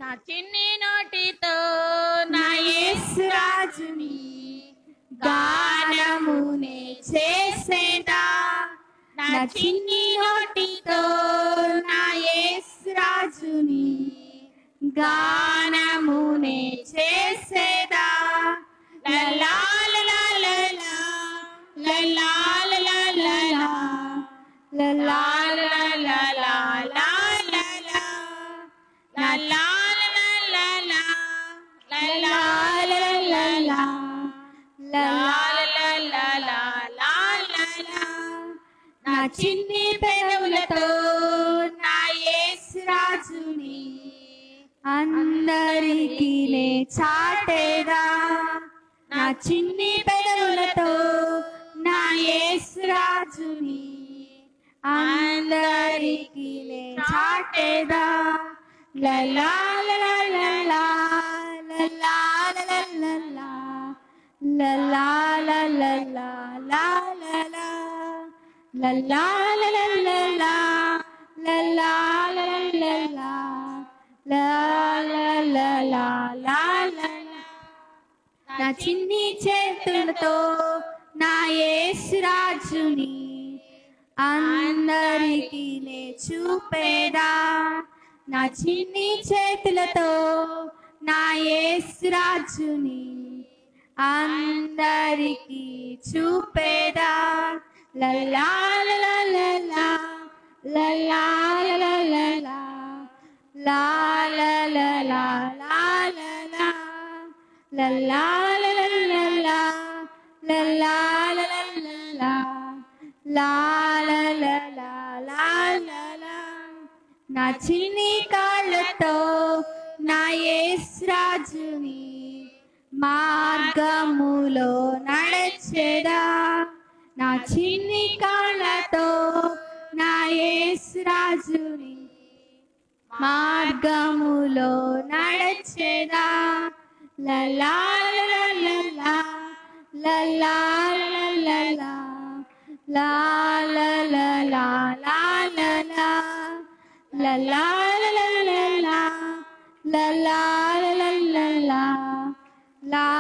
నా చిన్ని నోటితో నా యేసు రాజుని గానమునే చేసేదా. నా చిన్ని నోటితో నా యేసు రాజుని గానమునే చేసేదా. లలా లలా లలా లలా లలా లలా లలా లలా లలా లలా నా చిన్ని పెదవులతో నా యేసు రాజుని అందరికీ నే చాటేదా. నా చిన్ని పెదవులతో నా యేసు రాజుని అందరికీ నే చాటేదా. లలా లలా లలా లలా లలా లలా లలా లలా లలా లలా లలా. నా చిన్ని చేతులతో నా యేసు రాజుని అందరికీ నే చూపేదా. నా చిన్ని చేతులతో నా యేసు రాజుని అందరికీ చూపేదా. లలా లలా లలా లలా లలా లలా లలా లలా లలా లలా లలా. నా చిన్ని కాళ్ళతో నా యేసు రాజుని మార్గములో నడచెదా. నా చిన్ని కాళ్ళతో నా యేసు రాజుని మార్గములో నడచెదా. లలా లలా లలా లలా లలా లలా లలా లలా లలా